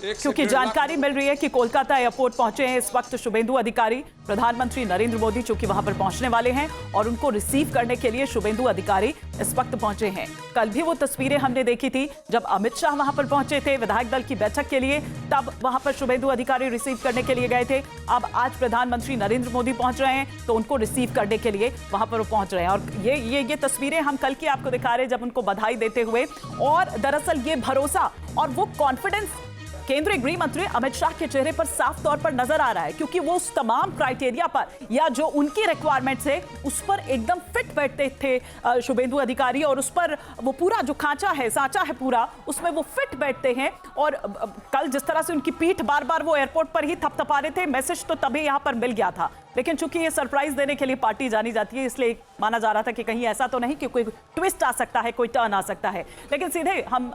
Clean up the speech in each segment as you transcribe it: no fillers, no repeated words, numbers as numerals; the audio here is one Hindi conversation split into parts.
क्योंकि जानकारी मिल रही है कि कोलकाता एयरपोर्ट पहुंचे हैं इस वक्त शुभेंदु अधिकारी। प्रधानमंत्री नरेंद्र मोदी चूंकि वहां पर पहुंचने वाले हैं और उनको रिसीव करने के लिए शुभेंदु अधिकारी इस वक्त पहुंचे हैं। कल भी वो तस्वीरें हमने देखी थी जब अमित शाह वहां पर पहुंचे थे विधायक दल की बैठक के लिए, तब वहां पर शुभेंदु अधिकारी रिसीव करने के लिए गए थे। अब आज प्रधानमंत्री नरेंद्र मोदी पहुंच रहे हैं तो उनको रिसीव करने के लिए वहां पर वो पहुंच रहे हैं। और ये तस्वीरें हम कल की आपको दिखा रहे हैं जब उनको बधाई देते हुए, और दरअसल ये भरोसा और वो कॉन्फिडेंस केंद्रीय गृह मंत्री अमित शाह के चेहरे पर साफ तौर पर नजर आ रहा है, क्योंकि वो उस तमाम क्राइटेरिया पर या जो उनकी रिक्वायरमेंट्स है उस पर एकदम फिट बैठते थे शुभेंदु अधिकारी, और उस पर वो पूरा जो सांचा है पूरा, उसमें वो फिट बैठते हैं। और कल जिस तरह से उनकी पीठ बार बार वो एयरपोर्ट पर ही थपथपा रहे थे, मैसेज तो तभी यहां पर मिल गया था, लेकिन चूंकि ये सरप्राइज देने के लिए पार्टी जानी जाती है इसलिए माना जा रहा था कि कहीं ऐसा तो नहीं कि कोई ट्विस्ट आ सकता है, कोई टर्न आ सकता है। लेकिन सीधे हम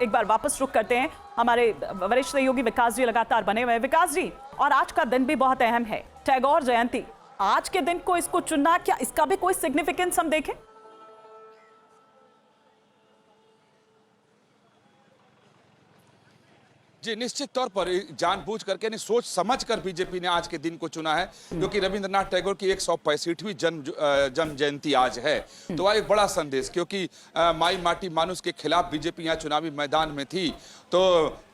एक बार वापस रुख करते हैं, हमारे वरिष्ठ सहयोगी विकास जी लगातार बने हुए हैं। विकास जी, और आज का दिन भी बहुत अहम है, टैगोर जयंती। आज के दिन को इसको चुनना, क्या इसका भी कोई सिग्निफिकेंस हम देखें? जी, निश्चित तौर पर जानबूझ करके नहीं, सोच समझ कर बीजेपी ने आज के दिन को चुना है, क्योंकि रविंद्रनाथ टैगोर की 165वीं जन्म जयंती आज है। तो एक बड़ा संदेश, क्योंकि माई माटी मानुष के खिलाफ बीजेपी यहाँ चुनावी मैदान में थी। तो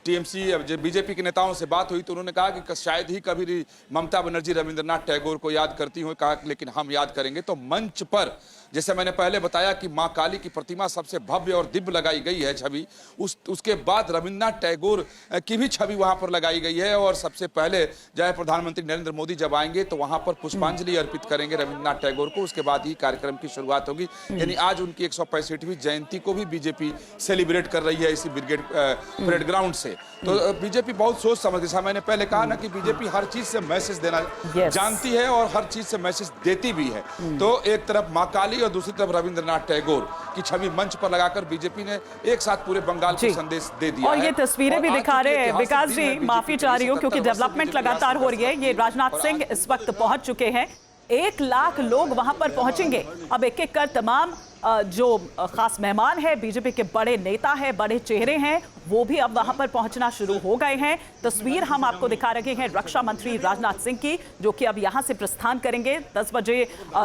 टीएमसी बीजेपी के नेताओं से बात हुई तो उन्होंने कहा कि शायद ही कभी ममता बनर्जी रविंद्रनाथ टैगोर को याद करती हुई, कहा लेकिन हम याद करेंगे। तो मंच पर जैसे मैंने पहले बताया कि मां काली की प्रतिमा सबसे भव्य और दिव्य लगाई गई है छवि, उसके बाद रविंद्रनाथ टैगोर की भी छवि वहां पर लगाई गई है। और सबसे पहले जब प्रधानमंत्री नरेंद्र मोदी जब आएंगे तो वहां पर पुष्पांजलि अर्पित करेंगे रविंद्रनाथ टैगोर को, उसके बाद ही कार्यक्रम की शुरुआत होगी। यानी आज उनकी 165वीं जयंती को भी बीजेपी सेलिब्रेट कर रही है इसी ब्रिगेड परेड ग्राउंड से। तो बीजेपी बहुत सोच समझ, जैसा मैंने पहले कहा ना कि बीजेपी हर चीज से मैसेज देना जानती है और हर चीज से मैसेज देती भी है। तो एक तरफ मां काली और दूसरी तरफ रविंद्रनाथ टैगोर की छवि मंच पर लगाकर बीजेपी ने एक साथ पूरे बंगाल को संदेश दे दिया। और ये तस्वीरें भी दिखा रहे हैं। विकास जी, माफी चाह रही हूँ क्योंकि डेवलपमेंट लगातार हो रही है। ये राजनाथ सिंह इस वक्त पहुंच चुके हैं, 1 लाख लोग वहां पर पहुंचेंगे। अब एक एक कर तमाम जो खास मेहमान है, बीजेपी के बड़े नेता हैं, बड़े चेहरे हैं, वो भी अब वहां पर पहुंचना शुरू हो गए हैं। तस्वीर हम आपको दिखा रहे हैं रक्षा मंत्री राजनाथ सिंह की, जो कि अब यहां से प्रस्थान करेंगे 10 बजे।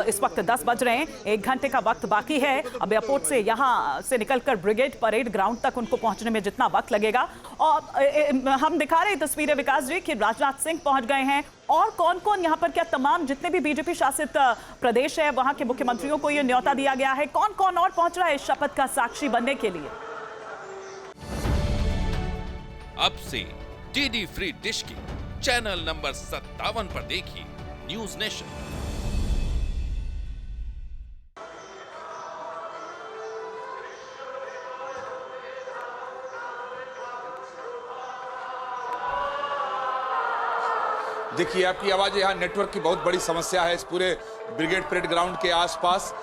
इस वक्त 10 बज रहे हैं, 1 घंटे का वक्त बाकी है अब एयरपोर्ट से यहां से निकलकर ब्रिगेड परेड ग्राउंड तक उनको पहुंचने में जितना वक्त लगेगा। और हम दिखा रहे हैं तस्वीरें विकास जी कि राजनाथ सिंह पहुंच गए हैं, और कौन कौन यहाँ पर, क्या तमाम जितने भी बीजेपी शासित प्रदेश है वहां के मुख्यमंत्रियों को यह न्योता दिया गया है? कौन कौन और पहुंच रहा है इस शपथ का साक्षी बनने के लिए? अब से डीडी फ्री डिश की चैनल नंबर 57 पर देखिए न्यूज नेशन। देखिए आपकी आवाज़, यहाँ नेटवर्क की बहुत बड़ी समस्या है इस पूरे ब्रिगेड परेड ग्राउंड के आसपास।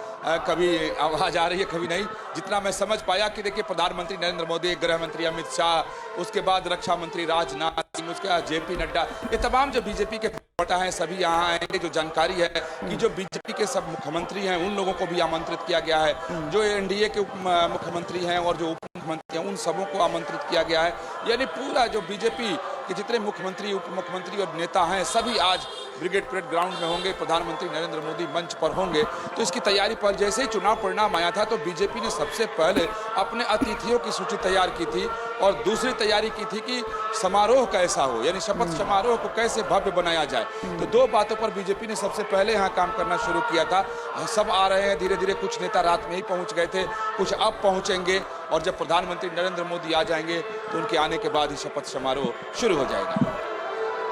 कभी आवाज़ आ रही है कभी नहीं। जितना मैं समझ पाया कि देखिए प्रधानमंत्री नरेंद्र मोदी, गृह मंत्री अमित शाह, उसके बाद रक्षा मंत्री राजनाथ सिंह, उसके बाद जेपी नड्डा, ये तमाम जो बीजेपी के नेता हैं सभी यहाँ आएंगे। जो जानकारी है कि जो बीजेपी के सब मुख्यमंत्री हैं उन लोगों को भी आमंत्रित किया गया है, जो एनडीए के मुख्यमंत्री हैं और जो उप मुख्यमंत्री हैं उन सबों को आमंत्रित किया गया है। यानी पूरा जो बीजेपी के जितने मुख्यमंत्री, उप मुख्यमंत्री और नेता हैं सभी आज ब्रिगेड परेड ग्राउंड में होंगे। प्रधानमंत्री नरेंद्र मोदी मंच पर होंगे। तो इसकी तैयारी पर जैसे ही चुनाव परिणाम आया था तो बीजेपी ने सबसे पहले अपने अतिथियों की सूची तैयार की थी, और दूसरी तैयारी की थी कि समारोह कैसा हो, यानी शपथ समारोह को कैसे भव्य बनाया जाए। तो 2 बातों पर बीजेपी ने सबसे पहले यहाँ काम करना शुरू किया था। सब आ रहे हैं धीरे धीरे, कुछ नेता रात में ही पहुँच गए थे, कुछ अब पहुँचेंगे, और जब प्रधानमंत्री नरेंद्र मोदी आ जाएंगे तो उनके आने के बाद ही शपथ समारोह शुरू हो जाएगा।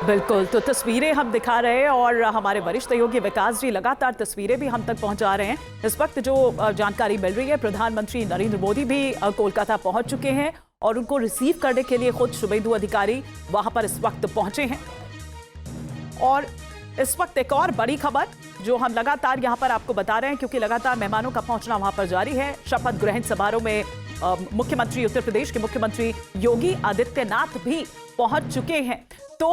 बिल्कुल, तो तस्वीरें हम दिखा रहे हैं और हमारे वरिष्ठ सहयोगी विकास जी लगातार तस्वीरें भी हम तक पहुंचा रहे हैं। इस वक्त जो जानकारी मिल रही है, प्रधानमंत्री नरेंद्र मोदी भी कोलकाता पहुंच चुके हैं और उनको रिसीव करने के लिए खुद शुभेंदु अधिकारी वहां पर इस वक्त पहुंचे हैं। और इस वक्त एक और बड़ी खबर जो हम लगातार यहां पर आपको बता रहे हैं, क्योंकि लगातार मेहमानों का पहुंचना वहां पर जारी है। शपथ ग्रहण समारोह में मुख्यमंत्री, उत्तर प्रदेश के मुख्यमंत्री योगी आदित्यनाथ भी पहुंच चुके हैं। तो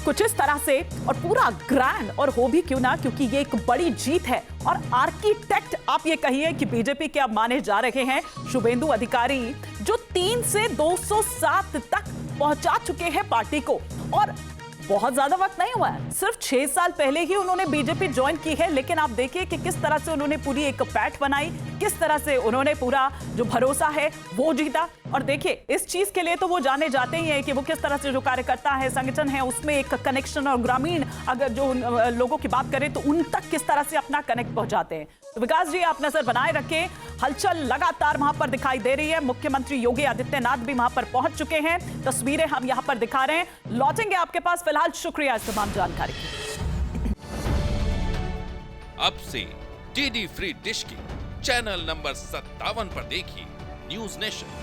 कुछ इस तरह से, और पूरा ग्रैंड, और हो भी क्यों ना, क्योंकि ये एक बड़ी जीत है। और आर्किटेक्ट आप ये कहिए कि बीजेपी के अब माने जा रहे हैं शुभेंदु अधिकारी, जो 3 से 207 तक पहुंचा चुके हैं पार्टी को। और बहुत ज्यादा वक्त नहीं हुआ है, सिर्फ 6 साल पहले ही उन्होंने बीजेपी ज्वाइन की है, लेकिन आप देखिए कि किस तरह से उन्होंने पूरी एक पैठ बनाई, किस तरह से उन्होंने पूरा जो भरोसा है वो जीता। और देखिए इस चीज के लिए तो वो जाने जाते ही हैं कि वो किस तरह से जो कार्यकर्ता है, संगठन है, उसमें एक कनेक्शन, और ग्रामीण अगर जो लोगों की बात करें तो उन तक किस तरह से अपना कनेक्ट पहुंचाते हैं। तो विकास जी आप नजर बनाए रखें, हलचल लगातार वहां पर दिखाई दे रही है। मुख्यमंत्री योगी आदित्यनाथ भी वहां पर पहुंच चुके हैं, तस्वीरें हम यहां पर दिखा रहे हैं, लौटेंगे आपके पास। फिलहाल शुक्रिया इस तमाम जानकारी की। अब से डीडी फ्री डिश की चैनल नंबर 57 पर देखिए न्यूज नेशन।